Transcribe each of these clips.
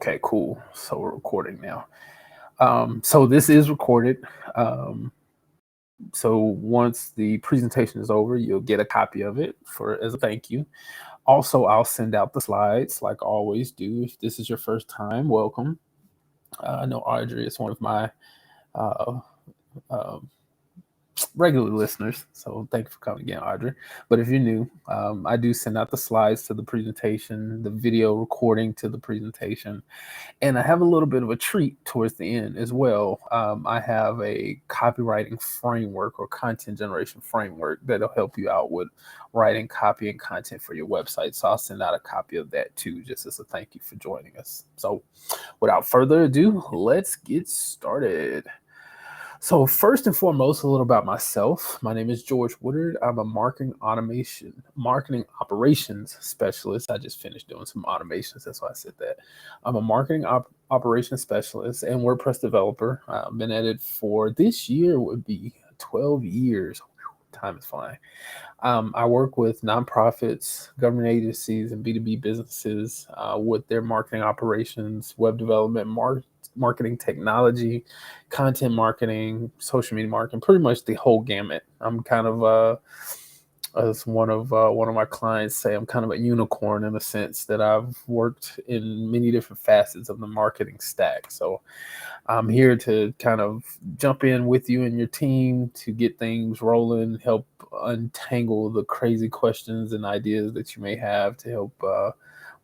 Okay, cool. So we're recording now. So this is recorded. Um, so once the presentation is over, you'll get a copy of it for as a thank you. Also, I'll send out the slides like I always do. If this is your first time, welcome. I know Audrey is one of my uh, uh, regular listeners. So thank you for coming again, Audrey. But if you're new, I do send out the slides to the presentation, the video recording to the presentation. And I have a little bit of a treat towards the end as well. I have a copywriting framework or content generation framework that'll help you out with writing copy and content for your website. So I'll send out a copy of that too, just as a thank you for joining us. So without further ado, let's get started. So first and foremost, a little about myself. My name is George Woodard. I'm a marketing operations specialist. I just finished doing some automations. That's why I said that. I'm a marketing operations specialist and WordPress developer. I've been at it for this year would be 12 years. Time is flying. I work with nonprofits, government agencies, and B2B businesses with their marketing operations, web development, marketing technology, content marketing, social media marketing, pretty much the whole gamut. I'm kind of as one of my clients say, I'm kind of a unicorn in the sense that I've worked in many different facets of the marketing stack. So I'm here to kind of jump in with you and your team to get things rolling, help untangle the crazy questions and ideas that you may have to help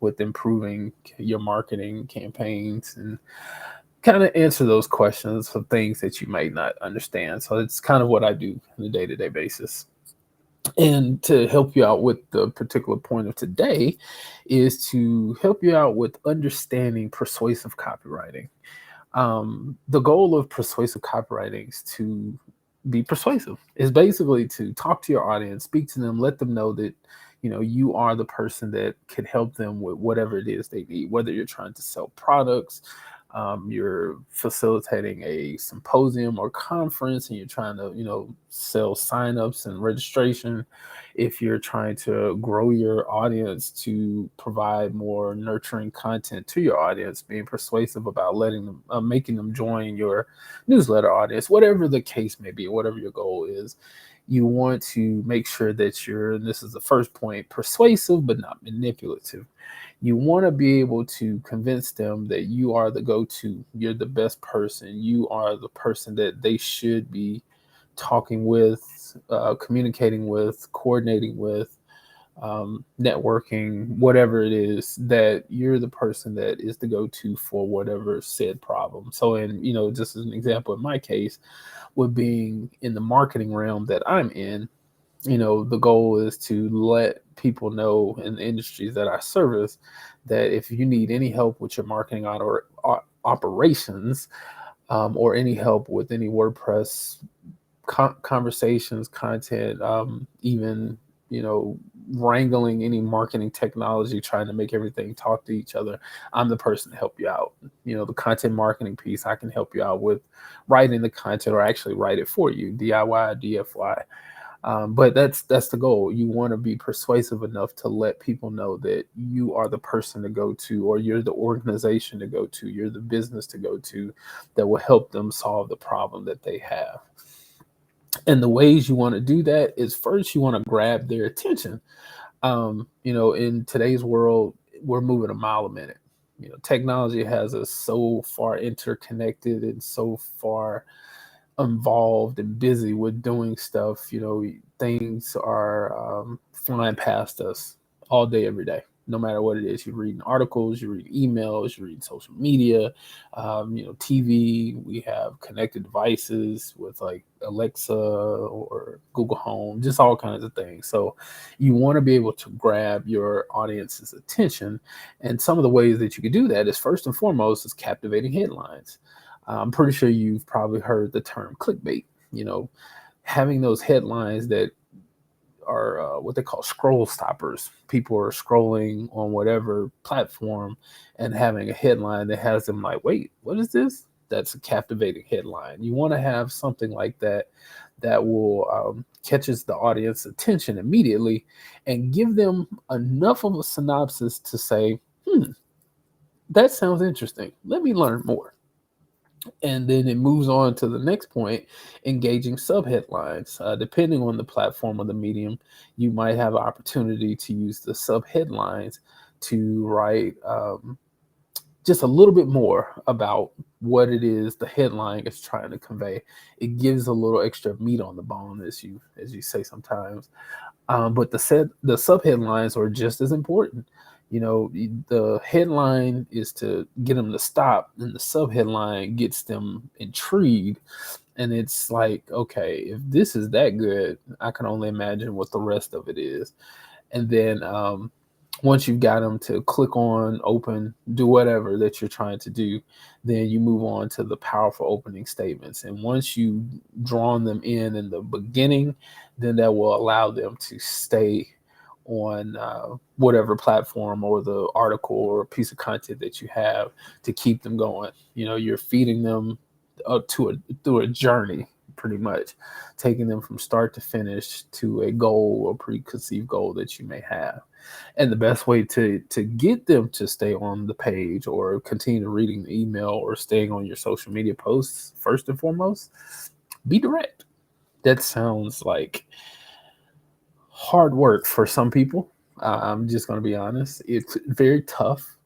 with improving your marketing campaigns and kind of answer those questions of things that you might not understand. So it's kind of what I do on a day-to-day basis. And to help you out with the particular point of today is to help you out with understanding persuasive copywriting. The goal of persuasive copywriting is to be persuasive. Is basically to talk to your audience, speak to them, let them know that you are the person that can help them with whatever it is they need. Whether you're trying to sell products, you're facilitating a symposium or conference, and you're trying to sell signups and registration. If you're trying to grow your audience to provide more nurturing content to your audience, being persuasive about letting them making them join your newsletter audience, whatever the case may be, whatever your goal is, you want to make sure that and this is the first point, persuasive but not manipulative. You want to be able to convince them that you are the go-to, you're the best person, you are the person that they should be talking with, communicating with, coordinating with, networking, whatever it is, that you're the person that is the go-to for whatever said problem. So just as an example, in my case, with being in the marketing realm that I'm in, the goal is to let people know in the industries that I service that if you need any help with your marketing operations, or any help with any WordPress conversations, content, even, wrangling any marketing technology, trying to make everything talk to each other, I'm the person to help you out. The content marketing piece, I can help you out with writing the content or actually write it for you, DIY, DFY. But that's the goal. You want to be persuasive enough to let people know that you are the person to go to, or you're the organization to go to, you're the business to go to that will help them solve the problem that they have. And the ways you want to do that is, first, you want to grab their attention. In today's world, we're moving a mile a minute. Technology has us so far interconnected and so far involved and busy with doing stuff. Things are flying past us all day, every day, no matter what it is. You're reading articles, you're reading emails, you're reading social media, TV. We have connected devices with like Alexa or Google Home, just all kinds of things. So you want to be able to grab your audience's attention. And some of the ways that you can do that is, first and foremost, is captivating headlines. I'm pretty sure you've probably heard the term clickbait, having those headlines that are what they call scroll stoppers. People are scrolling on whatever platform and having a headline that has them like, wait, what is this? That's a captivating headline. You want to have something like that will catches the audience attention immediately and give them enough of a synopsis to say, that sounds interesting. Let me learn more. And then it moves on to the next point, engaging subheadlines. Depending on the platform or the medium, you might have an opportunity to use the subheadlines to write just a little bit more about what it is the headline is trying to convey. It gives a little extra meat on the bone, as you say sometimes. But the subheadlines are just as important. The headline is to get them to stop, and the subheadline gets them intrigued. And it's like, okay, if this is that good, I can only imagine what the rest of it is. And then once you've got them to click on, open, do whatever that you're trying to do, then you move on to the powerful opening statements. And once you've drawn them in the beginning, then that will allow them to stay on whatever platform or the article or piece of content that you have to keep them going. You're feeding them up through a journey, pretty much taking them from start to finish to a goal or preconceived goal that you may have. And the best way to get them to stay on the page or continue reading the email or staying on your social media posts, first and foremost, be direct. That sounds like hard work for some people. I'm just going to be honest. It's very tough.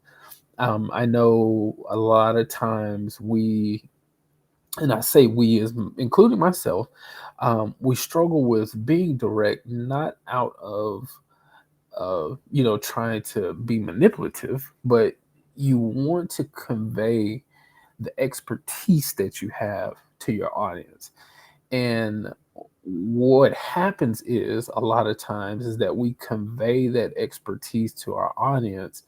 I know a lot of times and I say we as including myself, we struggle with being direct, not out of trying to be manipulative, but you want to convey the expertise that you have to your audience. And what happens is a lot of times is that we convey that expertise to our audience,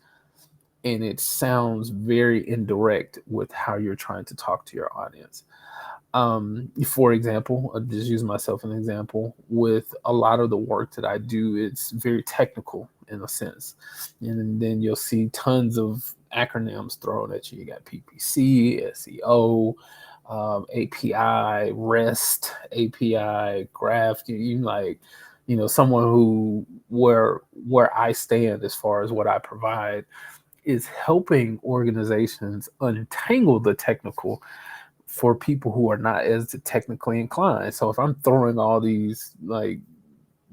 and it sounds very indirect with how you're trying to talk to your audience. For example, I'll just use myself as an example. With a lot of the work that I do, it's very technical in a sense. And then you'll see tons of acronyms thrown at you. You got PPC, SEO, API, REST, API, graph. Someone where I stand as far as what I provide is helping organizations untangle the technical for people who are not as technically inclined. So if I'm throwing all these like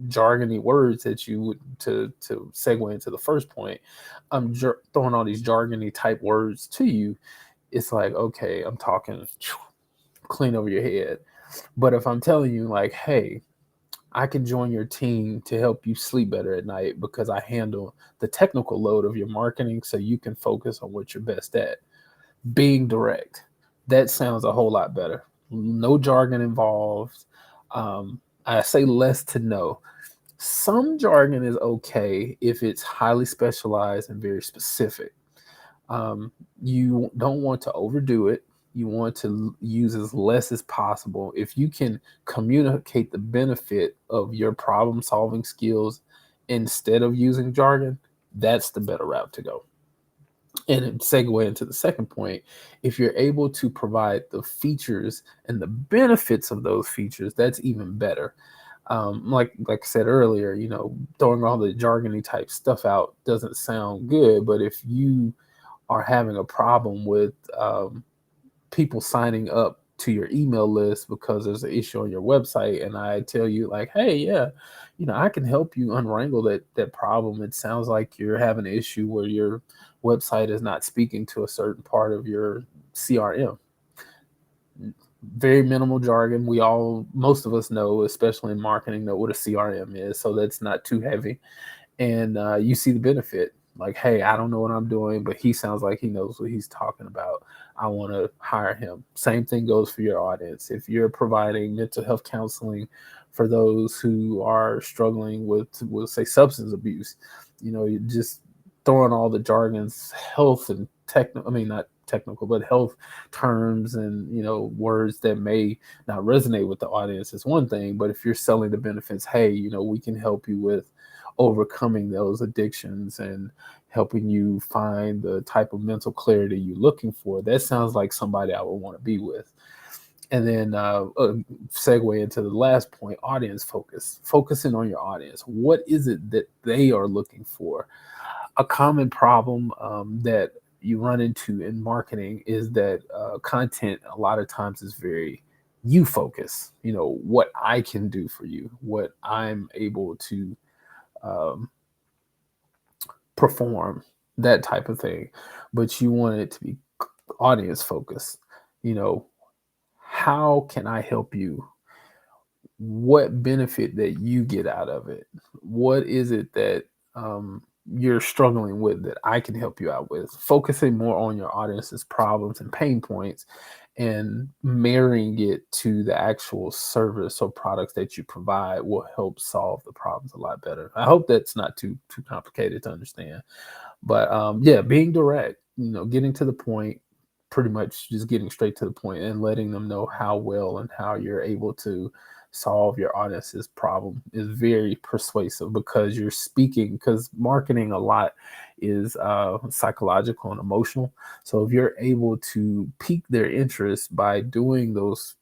jargony words at you to segue into the first point, I'm throwing all these jargony type words to you. It's like, okay, I'm talking clean over your head. But if I'm telling you like, hey, I can join your team to help you sleep better at night because I handle the technical load of your marketing so you can focus on what you're best at. Being direct. That sounds a whole lot better. No jargon involved. I say less to no. Some jargon is okay if it's highly specialized and very specific. You don't want to overdo it. You want to use as less as possible. If you can communicate the benefit of your problem solving skills instead of using jargon, that's the better route to go. And segue into the second point, if you're able to provide the features and the benefits of those features, that's even better. Like I said earlier, throwing all the jargony type stuff out doesn't sound good. But if you are having a problem with people signing up to your email list because there's an issue on your website, and I tell you like, hey, yeah, I can help you unwrangle that problem. It sounds like you're having an issue where your website is not speaking to a certain part of your CRM. Very minimal jargon. Most of us know, especially in marketing, know what a CRM is, so that's not too heavy. And you see the benefit. Like, hey, I don't know what I'm doing, but he sounds like he knows what he's talking about. I want to hire him. Same thing goes for your audience. If you're providing mental health counseling for those who are struggling with, we'll say, substance abuse, you're just throwing all the jargons, health and not technical, but health terms and, words that may not resonate with the audience is one thing. But if you're selling the benefits, hey, we can help you with overcoming those addictions and helping you find the type of mental clarity you're looking for, that sounds like somebody I would want to be with. And then segue into the last point, audience focus, focusing on your audience. What is it that they are looking for? A common problem that you run into in marketing is that content a lot of times is very you focus. What I can do for you, what I'm able to um, perform, that type of thing. But you want it to be audience focused. You know, how can I help you? What benefit that you get out of it? What is it that you're struggling with that I can help you out with? Focusing more on your audience's problems and pain points and marrying it to the actual service or products that you provide will help solve the problems a lot better. I hope that's not too complicated to understand. But yeah, being direct, getting to the point, pretty much just getting straight to the point and letting them know how well and how you're able to solve your audience's problem is very persuasive because you're speaking, because marketing a lot is psychological and emotional. So if you're able to pique their interest by doing those,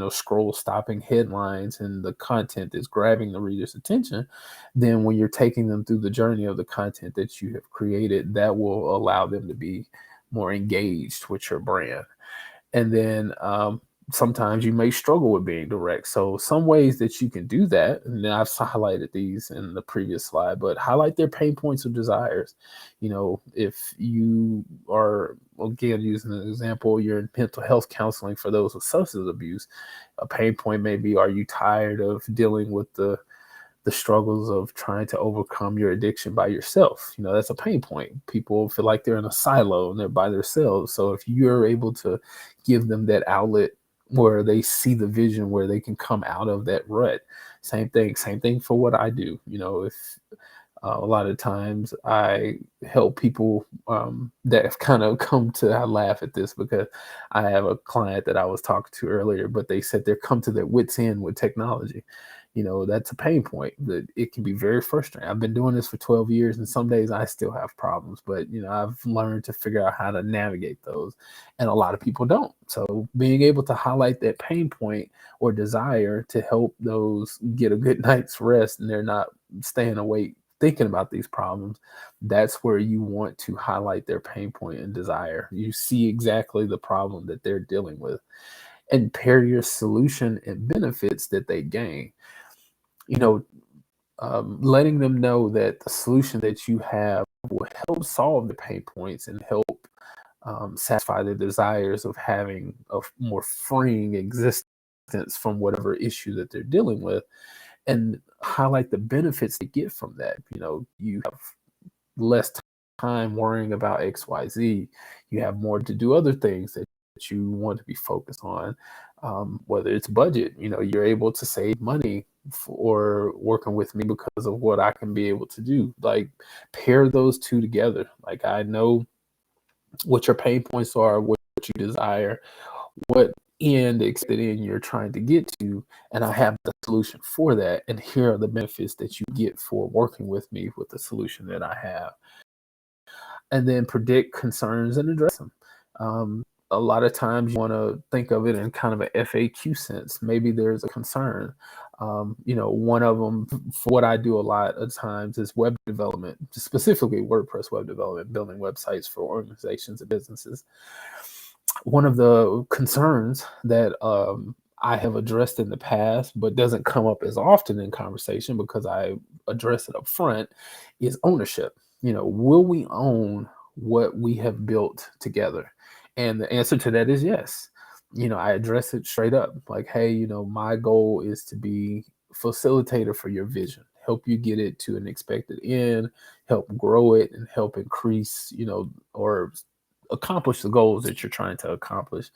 scroll stopping headlines and the content is grabbing the reader's attention, then when you're taking them through the journey of the content that you have created, that will allow them to be more engaged with your brand. And then sometimes you may struggle with being direct. So some ways that you can do that, and then I've highlighted these in the previous slide, but highlight their pain points or desires. If you are, again, using an example, you're in mental health counseling for those with substance abuse, a pain point may be, are you tired of dealing with the struggles of trying to overcome your addiction by yourself? That's a pain point. People feel like they're in a silo and they're by themselves. So if you're able to give them that outlet where they see the vision where they can come out of that rut, same thing for what I do. If a lot of times I help people that have kind of come to, I laugh at this because I have a client that I was talking to earlier, but they said they're come to their wits end with technology. That's a pain point that it can be very frustrating. I've been doing this for 12 years and some days I still have problems, but I've learned to figure out how to navigate those, and a lot of people don't. So being able to highlight that pain point or desire to help those get a good night's rest and they're not staying awake thinking about these problems, that's where you want to highlight their pain point and desire. You see exactly the problem that they're dealing with and pair your solution and benefits that they gain. you know, Letting them know that the solution that you have will help solve the pain points and help satisfy the desires of having a more freeing existence from whatever issue that they're dealing with, and highlight the benefits they get from that. You have less time worrying about XYZ. You have more to do other things that you want to be focused on. Whether it's budget, you're able to save money for working with me because of what I can be able to do. Like, pair those two together. Like, I know what your pain points are, what you desire, what end expected end you're trying to get to, and I have the solution for that. And here are the benefits that you get for working with me with the solution that I have. And then predict concerns and address them. A lot of times you want to think of it in kind of a FAQ sense. Maybe there's a concern. One of them for what I do a lot of times is web development, specifically WordPress web development, building websites for organizations and businesses. One of the concerns that I have addressed in the past, but doesn't come up as often in conversation because I address it up front, is ownership. Will we own what we have built together? And the answer to that is yes. I address it straight up, like, hey, my goal is to be facilitator for your vision, help you get it to an expected end, help grow it, and help increase, or accomplish the goals that you're trying to accomplish.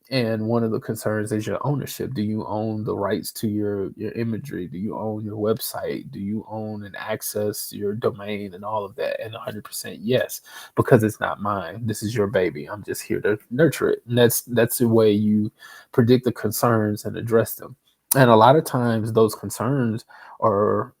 And one of the concerns is your ownership. Do you own the rights to your imagery? Do you own your website? Do you own and access your domain and all of that? And 100% yes, because it's not mine. This is your baby. I'm just here to nurture it. And that's the way you predict the concerns and address them. And a lot of times those concerns are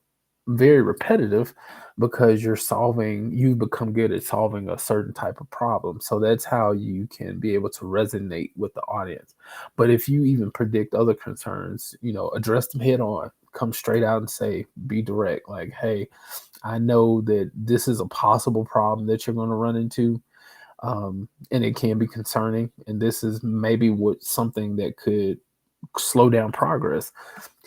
very repetitive because you become good at solving a certain type of problem. So that's how you can be able to resonate with the audience. But if you even predict other concerns, address them head on, come straight out and say, be direct, like, hey, I know that this is a possible problem that you're going to run into. And it can be concerning. And this is maybe what something that could slow down progress.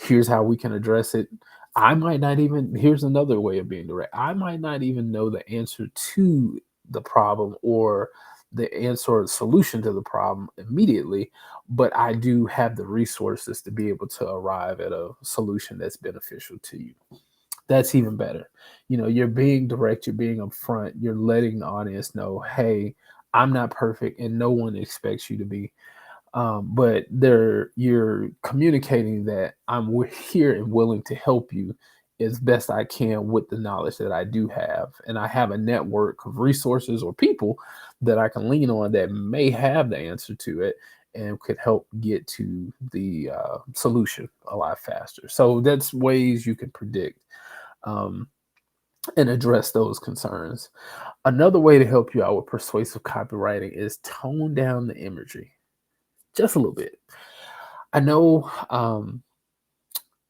Here's how we can address it. I might not even, here's another way of being direct. I might not even know the answer to the problem or the answer or solution to the problem immediately, but I do have the resources to be able to arrive at a solution that's beneficial to you. That's even better. You're being direct, you're being upfront, you're letting the audience know, hey, I'm not perfect and no one expects you to be. But you're communicating that here and willing to help you as best I can with the knowledge that I do have. And I have a network of resources or people that I can lean on that may have the answer to it and could help get to the solution a lot faster. So that's ways you can predict um, and address those concerns. Another way to help you out with persuasive copywriting is tone down the imagery just a little bit. I know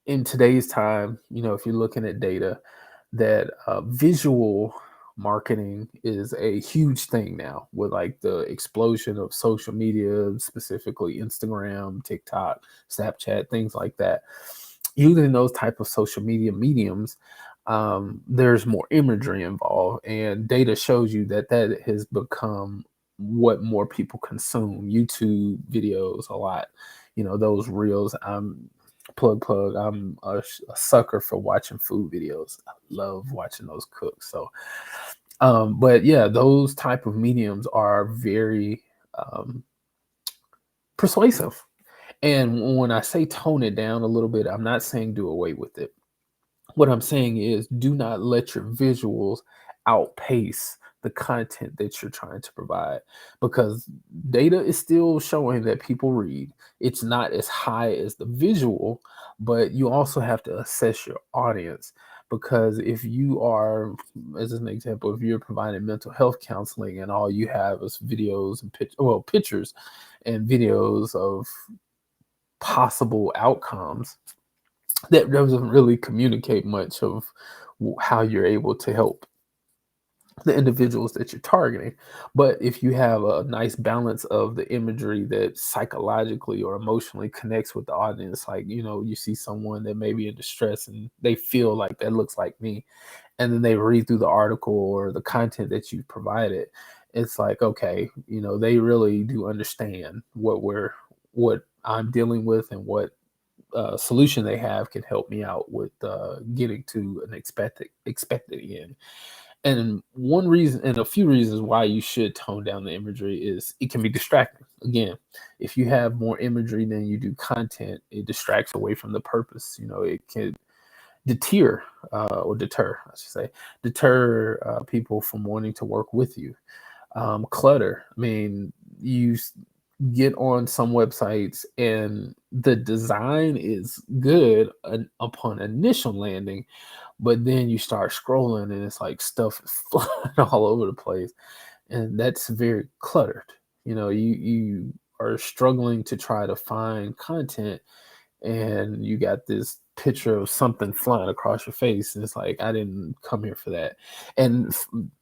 in today's time, if you're looking at data, that visual marketing is a huge thing now with like the explosion of social media, specifically Instagram, TikTok, Snapchat, things like that. Using those type of social media mediums, there's more imagery involved, and data shows you that that has become what more people consume. YouTube videos a lot, those reels. Plug. I'm a sucker for watching food videos. I love watching those cook. So, but yeah, those type of mediums are very persuasive. And when I say tone it down a little bit, I'm not saying do away with it. What I'm saying is do not let your visuals outpace the content that you're trying to provide, because data is still showing that people read. It's not as high as the visual, but you also have to assess your audience, because if you are, as an example, if you're providing mental health counseling and all you have is videos and pictures and videos of possible outcomes, that doesn't really communicate much of how you're able to help the individuals that you're targeting. But if you have a nice balance of the imagery that psychologically or emotionally connects with the audience, like, you see someone that may be in distress and they feel like that looks like me, and then they read through the article or the content that you provided, it's like, okay, they really do understand what I'm dealing with, and what solution they have can help me out with getting to an expected end. And one reason, and a few reasons why you should tone down the imagery, is it can be distracting. Again, if you have more imagery than you do content, it distracts away from the purpose. It can deter, I should say, people from wanting to work with you. Clutter. I mean, you get on some websites and the design is good upon initial landing, but then you start scrolling and it's like stuff is flying all over the place, and that's very cluttered. You are struggling to try to find content, and you got this picture of something flying across your face, and it's like, I didn't come here for that. And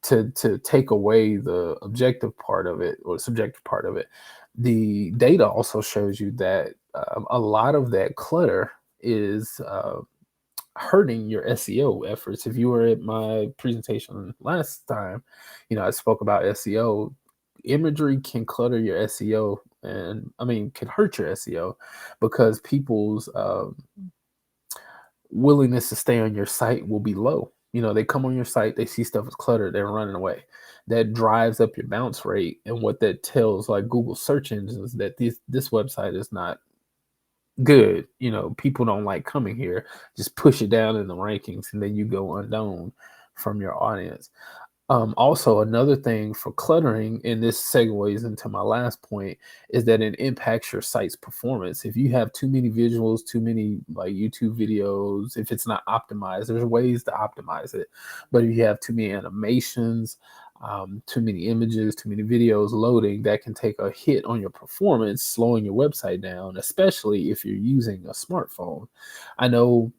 to take away the objective part of it or subjective part of it, the data also shows you that a lot of that clutter is hurting your SEO efforts. If you were at my presentation last time, I spoke about SEO. Imagery can clutter your SEO, and can hurt your SEO, because people's willingness to stay on your site will be low. They come on your site, they see stuff is cluttered, they're running away. That drives up your bounce rate, and what that tells like Google search engines that this website is not good. People don't like coming here. Just push it down in the rankings, and then you go unknown from your audience. Also, another thing for cluttering, and this segues into my last point, is that it impacts your site's performance. If you have too many visuals, too many like YouTube videos, if it's not optimized, there's ways to optimize it. But if you have too many animations, too many images, too many videos loading, that can take a hit on your performance, slowing your website down, especially if you're using a smartphone. I know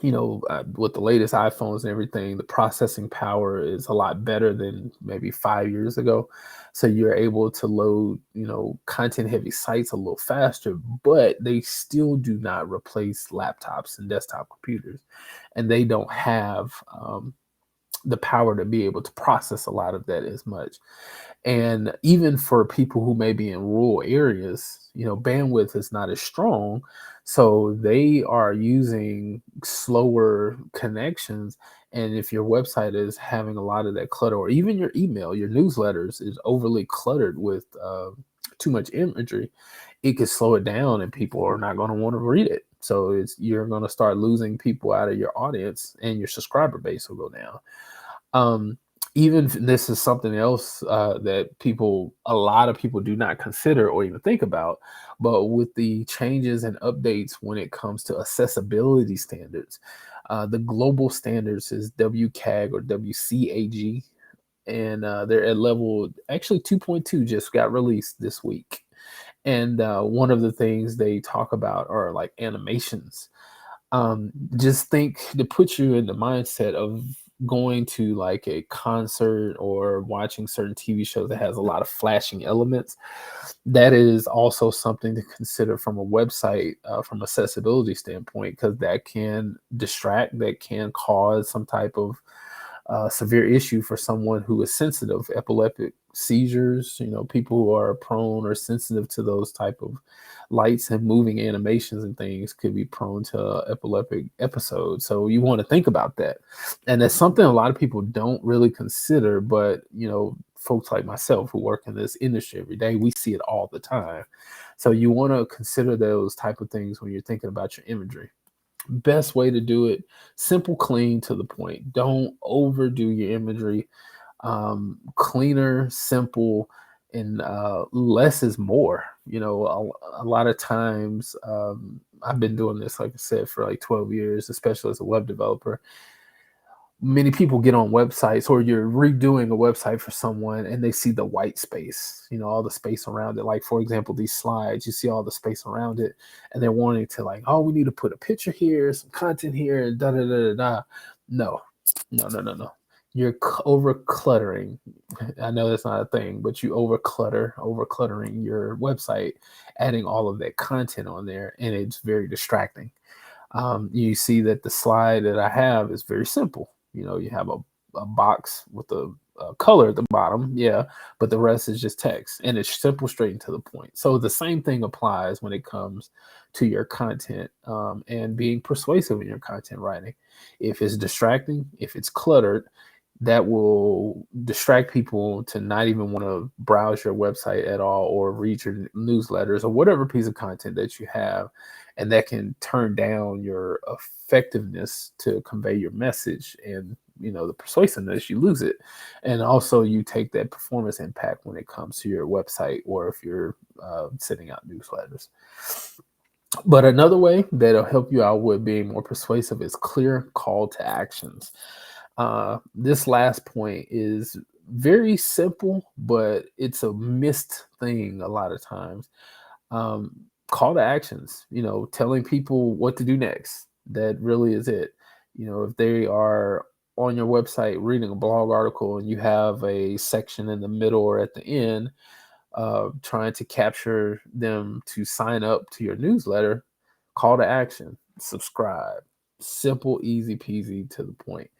With the latest iPhones and everything, the processing power is a lot better than maybe 5 years ago. So you're able to load, content heavy sites a little faster, but they still do not replace laptops and desktop computers. And they don't have the power to be able to process a lot of that as much. And even for people who may be in rural areas, bandwidth is not as strong. So they are using slower connections. And if your website is having a lot of that clutter, or even your email, your newsletters is overly cluttered with too much imagery, it could slow it down and people are not going to want to read it. So you're going to start losing people out of your audience and your subscriber base will go down. Even this is something else that a lot of people do not consider or even think about, but with the changes and updates when it comes to accessibility standards, the global standards is WCAG or WCAG, and they're at level, actually 2.2 just got released this week. And one of the things they talk about are like animations. Just think to put you in the mindset of going to like a concert or watching certain TV shows that has a lot of flashing elements. That is also something to consider from a website, from accessibility standpoint, because that can distract, that can cause some type of severe issue for someone who is sensitive, epileptic seizures, people who are prone or sensitive to those type of lights and moving animations and things could be prone to epileptic episodes. So you want to think about that. And that's something a lot of people don't really consider, but folks like myself who work in this industry every day, we see it all the time. So you want to consider those type of things when you're thinking about your imagery. Best way to do it: simple, clean, to the point. Don't overdo your imagery. Cleaner, simple, and less is more. A lot of times, I've been doing this, like I said, for like 12 years, especially as a web developer. Many people get on websites, or you're redoing a website for someone and they see the white space, all the space around it. Like, for example, these slides, you see all the space around it and they're wanting to, like, oh, we need to put a picture here, some content here, and da da da da da. No, no, no, no, no. You're over cluttering. I know that's not a thing, but you over cluttering your website, adding all of that content on there, and it's very distracting. You see that the slide that I have is very simple. You have a box with a color at the bottom, yeah, but the rest is just text, and it's simple, straight and to the point. So the same thing applies when it comes to your content, and being persuasive in your content writing. If it's distracting, if it's cluttered, that will distract people to not even want to browse your website at all or read your newsletters or whatever piece of content that you have. And that can turn down your effectiveness to convey your message, and the persuasiveness, you lose it. And also you take that performance impact when it comes to your website, or if you're sending out newsletters. But another way that'll help you out with being more persuasive is clear call to actions. This last point is very simple, but it's a missed thing a lot of times. Um, Call to actions, telling people what to do next. That really is it. If they are on your website reading a blog article and you have a section in the middle or at the end, trying to capture them to sign up to your newsletter, call to action: subscribe. Simple, easy peasy, to the point.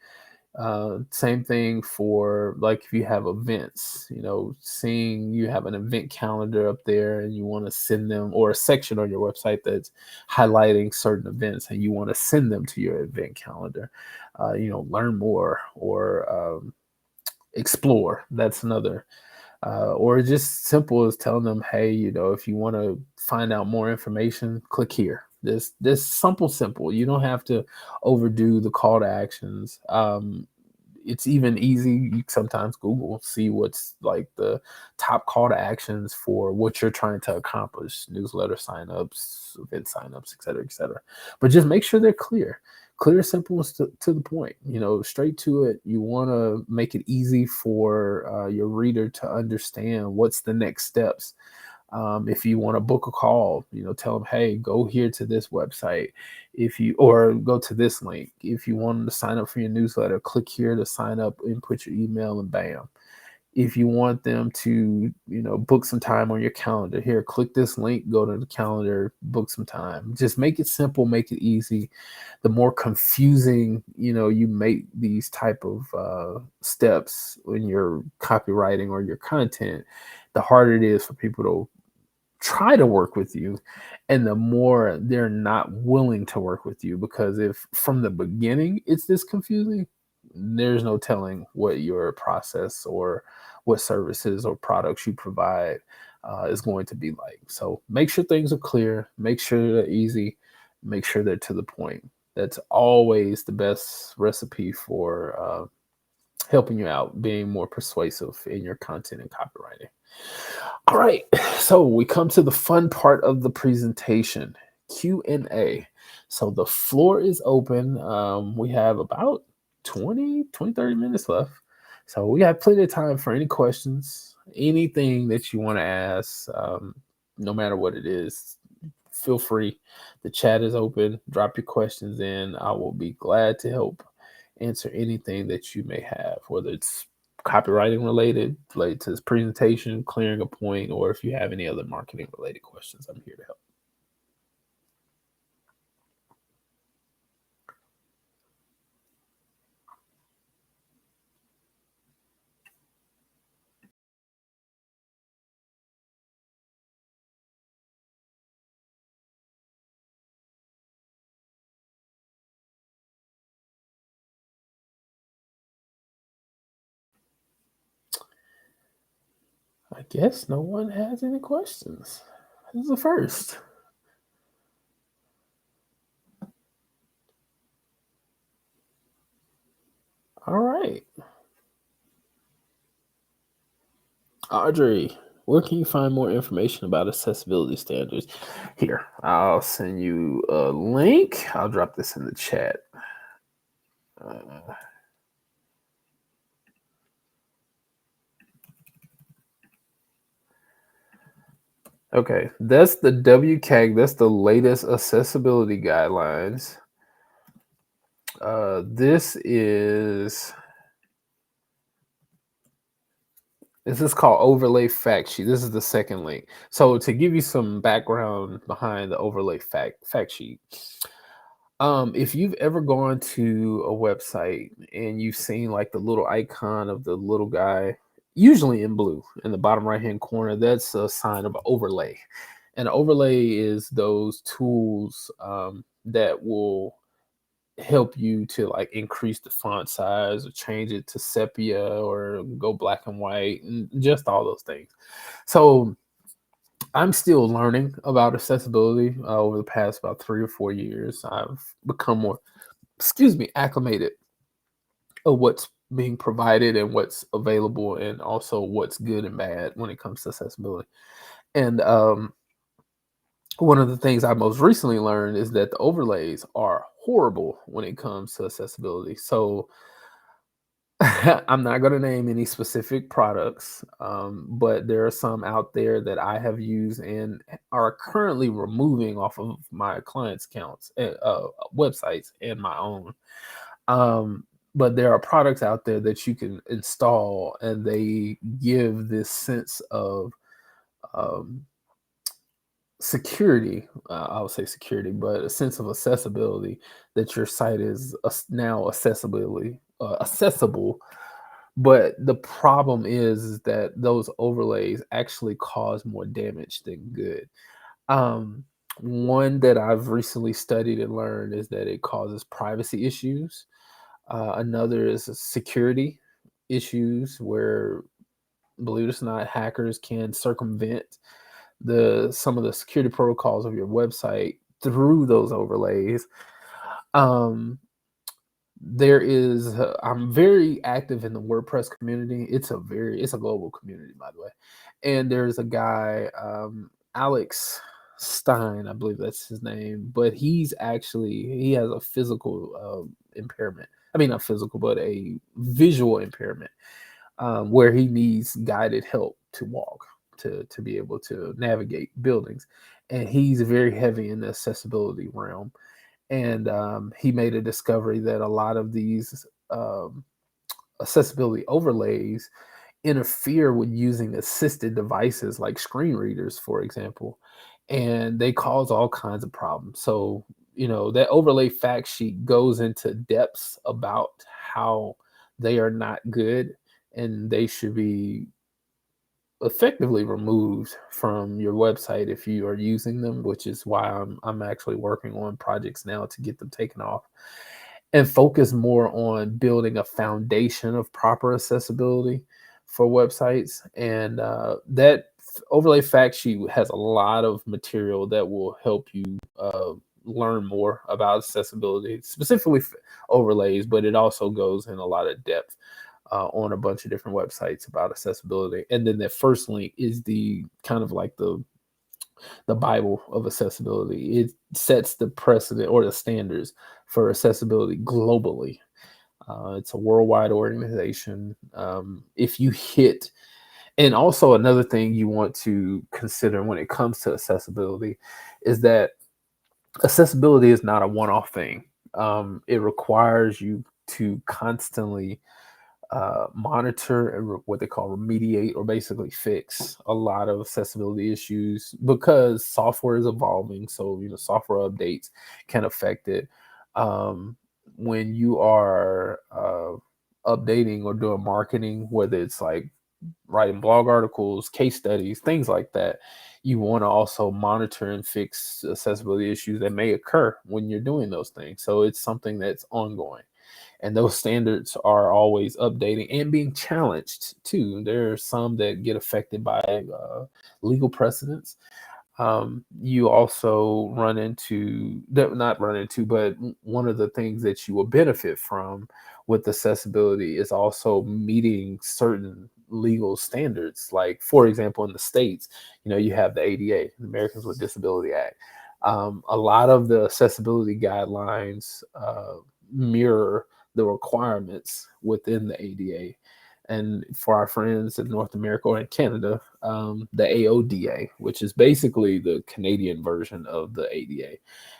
Same thing for, like, if you have events, seeing you have an event calendar up there and you want to send them, or a section on your website that's highlighting certain events and you want to send them to your event calendar. Learn more, or explore. That's another. Or just simple as telling them, hey, if you want to find out more information, click here. This simple. You don't have to overdo the call to actions. It's even easy. You sometimes Google, see what's like the top call to actions for what you're trying to accomplish: newsletter signups, event signups, et cetera, et cetera. But just make sure they're clear, simple, to the point, straight to it. You want to make it easy for your reader to understand what's the next steps. If you want to book a call, tell them, hey, go here to this website. Or go to this link. If you want them to sign up for your newsletter, click here to sign up, input your email, and bam. If you want them to, book some time on your calendar, here, click this link, go to the calendar, book some time. Just make it simple, make it easy. The more confusing, you make these type of steps in your copywriting or your content, the harder it is for people to try to work with you, and the more they're not willing to work with you. Because if from the beginning it's this confusing, there's no telling what your process or what services or products you provide is going to be like. So make sure things are clear, make sure they're easy, make sure they're to the point. That's always the best recipe for helping you out, being more persuasive in your content and copywriting. All right, so we come to the fun part of the presentation, Q&A. So the floor is open. We have about 30 minutes left. So we have plenty of time for any questions, anything that you want to ask, no matter what it is. Feel free. The chat is open. Drop your questions in. I will be glad to help answer anything that you may have, whether it's copywriting related to this presentation, clearing a point, or if you have any other marketing related questions, I'm here to help. I guess no one has any questions. This is the first. All right. Audrey, where can you find more information about accessibility standards? Here, I'll send you a link. I'll drop this in the chat. Okay, that's the WCAG. That's the latest accessibility guidelines. This is called Overlay Fact Sheet. This is the second link. So to give you some background behind the Overlay Fact Sheet, if you've ever gone to a website and you've seen like the little icon of the little guy, usually in blue, in the bottom right-hand corner, that's a sign of an overlay. And an overlay is those tools that will help you to like increase the font size or change it to sepia or go black and white and just all those things. So I'm still learning about accessibility over the past about 3 or 4 years. I've become more, acclimated of what's being provided and what's available, and also what's good and bad when it comes to accessibility. And one of the things I most recently learned is that the overlays are horrible when it comes to accessibility. So I'm not going to name any specific products, but there are some out there that I have used and are currently removing off of my clients' accounts, websites, and my own. But there are products out there that you can install, and they give this sense of security. I would say security, but a sense of accessibility, that your site is now accessible. But the problem is that those overlays actually cause more damage than good. One that I've recently studied and learned is that it causes privacy issues. Another is security issues, where, believe it or not, hackers can circumvent some of the security protocols of your website through those overlays. I'm very active in the WordPress community. It's a global community, by the way. And there's a guy, Alex Stein, I believe that's his name, but he has a physical impairment. I mean, not physical, but a visual impairment, where he needs guided help to walk. to be able to navigate buildings. And he's very heavy in the accessibility realm. And he made a discovery that a lot of these accessibility overlays interfere with using assisted devices like screen readers, for example, and they cause all kinds of problems. So, that overlay fact sheet goes into depths about how they are not good and they should be effectively removed from your website if you are using them, which is why I'm actually working on projects now to get them taken off and focus more on building a foundation of proper accessibility for websites. And that overlay fact sheet has a lot of material that will help you learn more about accessibility, specifically overlays, but it also goes in a lot of depth on a bunch of different websites about accessibility. And then that first link is the kind of like the Bible of accessibility. It sets the precedent or the standards for accessibility globally. It's a worldwide organization. If you hit, and also another thing you want to consider when it comes to accessibility is that accessibility is not a one-off thing. It requires you to constantly monitor and what they call remediate or basically fix a lot of accessibility issues because software is evolving. So, software updates can affect it. When you are updating or doing marketing, whether it's like writing blog articles, case studies, things like that, you want to also monitor and fix accessibility issues that may occur when you're doing those things. So it's something that's ongoing. And those standards are always updating and being challenged too. There are some that get affected by legal precedents. You also not run into, but one of the things that you will benefit from with accessibility is also meeting certain legal standards. Like, for example, in the States, you have the ADA, the Americans with Disability Act. A lot of the accessibility guidelines mirror the requirements within the ADA. And for our friends in North America or in Canada, the AODA, which is basically the Canadian version of the ADA.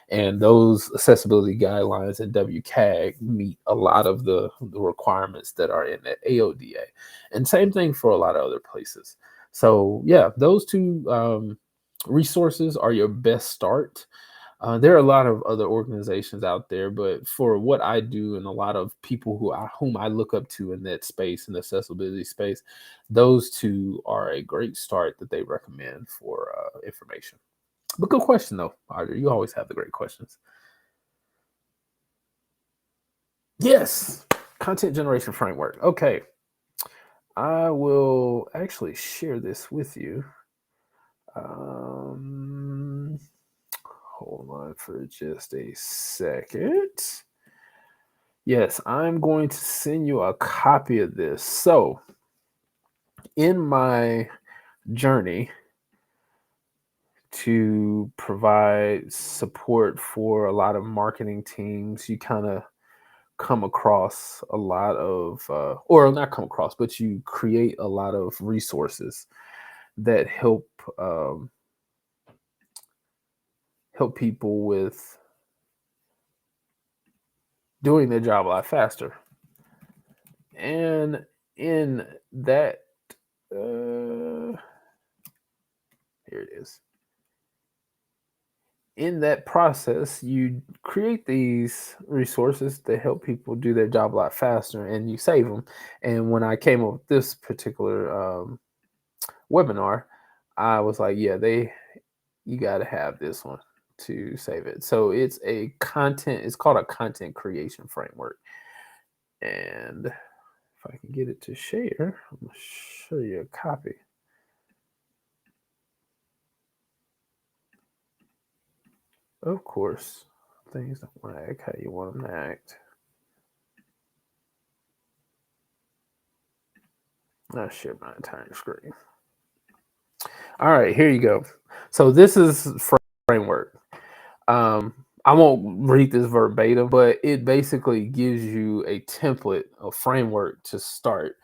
And those accessibility guidelines in WCAG meet a lot of the requirements that are in the AODA. And same thing for a lot of other places. So yeah, those two resources are your best start. There are a lot of other organizations out there, but for what I do and a lot of people whom I look up to in that space, in the accessibility space, those two are a great start that they recommend for information. But good question though, Audrey. You always have the great questions. Yes, content generation framework. Okay, I will actually share this with you. Hold on for just a second. Yes, I'm going to send you a copy of this. So, in my journey to provide support for a lot of marketing teams, you kind of come across a lot of, or not come across, but you create a lot of resources that help people with doing their job a lot faster. And in that, here it is. In that process, you create these resources that help people do their job a lot faster and you save them. And when I came up with this particular webinar, I was like, yeah, you got to have this one to save it. So it's called a content creation framework. And if I can get it to share, I'm going to show you a copy. Of course, things don't want to act how you want them to act. I'll share my entire screen. All right, here you go. So this is framework. I won't read this verbatim, but it basically gives you a template, a framework to start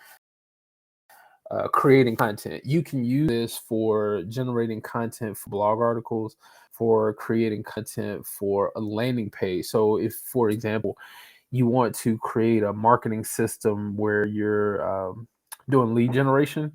creating content. You can use this for generating content for blog articles, for creating content for a landing page. So if, for example, you want to create a marketing system where you're doing lead generation,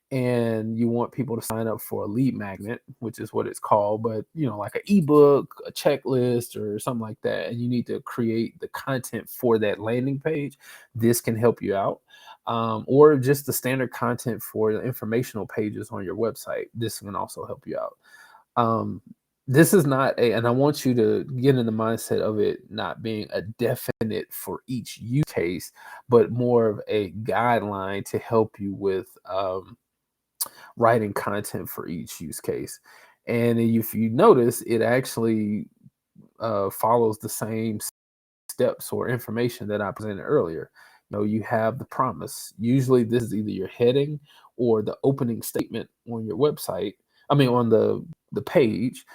and you want people to sign up for a lead magnet, which is what it's called, but like an ebook, a checklist, or something like that, and you need to create the content for that landing page, this can help you out. Or just the standard content for the informational pages on your website, this can also help you out. This is not and I want you to get in the mindset of it not being a definite for each use case, but more of a guideline to help you with writing content for each use case. And if you notice, it actually follows the same steps or information that I presented earlier. You have the promise. Usually this is either your heading or the opening statement on your website. I mean, on the page,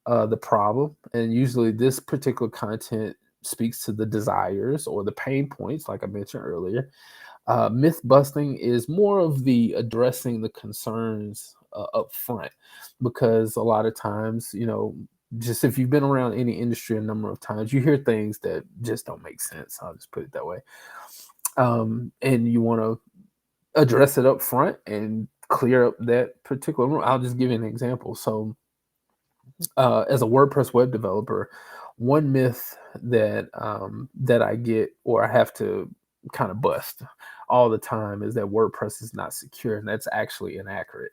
the problem. And usually this particular content speaks to the desires or the pain points, like I mentioned earlier. Myth busting is more of the addressing the concerns up front, because a lot of times, just if you've been around any industry a number of times, you hear things that just don't make sense. I'll just put it that way. And you want to address it up front and clear up that particular room. I'll just give you an example. So, as a WordPress web developer, one myth that I get, or I have to kind of bust all the time, is that WordPress is not secure, and that's actually inaccurate.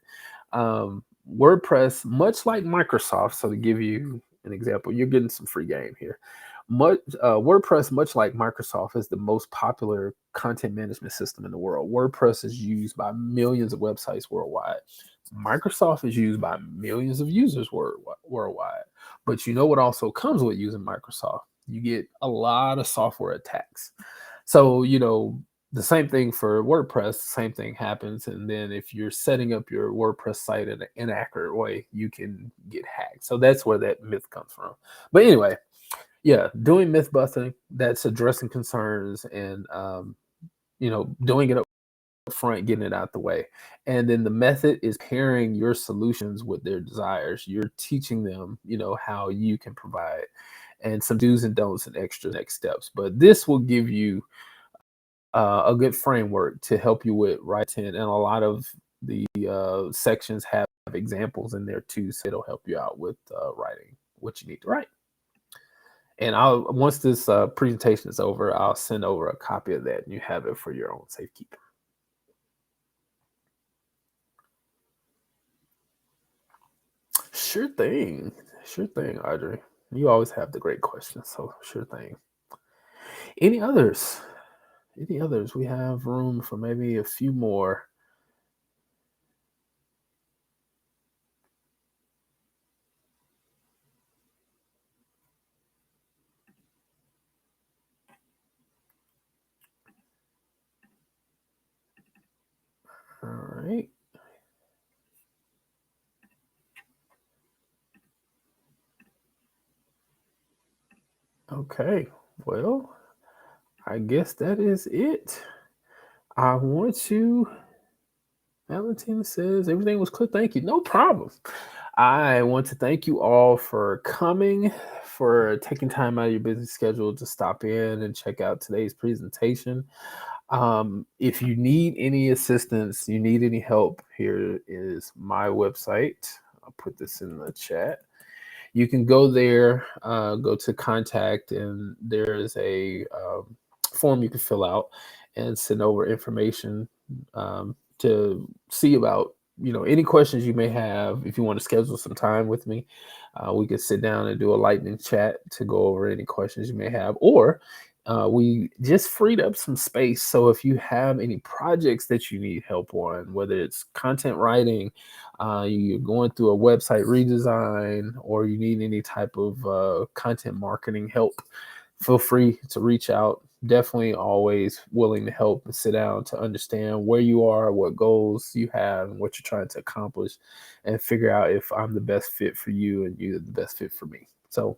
WordPress, much like Microsoft, so to give you an example, you're getting some free game here. WordPress, much like Microsoft, is the most popular content management system in the world. WordPress is used by millions of websites worldwide. Microsoft is used by millions of users worldwide. But you know what also comes with using Microsoft? You get a lot of software attacks. So, the same thing for WordPress, same thing happens. And then if you're setting up your WordPress site in an inaccurate way, you can get hacked. So that's where that myth comes from. But anyway, yeah, doing myth busting, that's addressing concerns and, doing it up front, getting it out the way. And then the method is pairing your solutions with their desires. You're teaching them, how you can provide, and some do's and don'ts and extra next steps. But this will give you a good framework to help you with writing. And a lot of the sections have examples in there too, so it'll help you out with writing what you need to write. And once this presentation is over, I'll send over a copy of that, and you have it for your own safekeeping. Sure thing. Sure thing, Audrey. You always have the great questions, so sure thing. Any others? Any others? We have room for maybe a few more. All right. Okay. Well, I guess that is it. I want to. Valentina says everything was clear. Thank you. No problem. I want to thank you all for coming, for taking time out of your busy schedule to stop in and check out today's presentation. If you need any assistance, you need any help, here is my website. I'll put this in the chat. You can go there, go to contact, and there is a form you can fill out and send over information to see about any questions you may have. If you want to schedule some time with me, we could sit down and do a lightning chat to go over any questions you may have. Or we just freed up some space, so if you have any projects that you need help on, whether it's content writing, you're going through a website redesign, or you need any type of content marketing help, feel free to reach out. Definitely always willing to help and sit down to understand where you are, what goals you have, and what you're trying to accomplish, and figure out if I'm the best fit for you and you're the best fit for me. So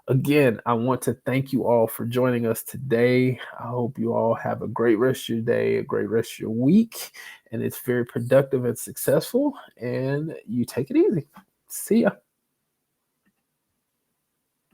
Again, I want to thank you all for joining us today. I hope you all have a great rest of your day, a great rest of your week, and it's very productive and successful. And you take it easy. See ya.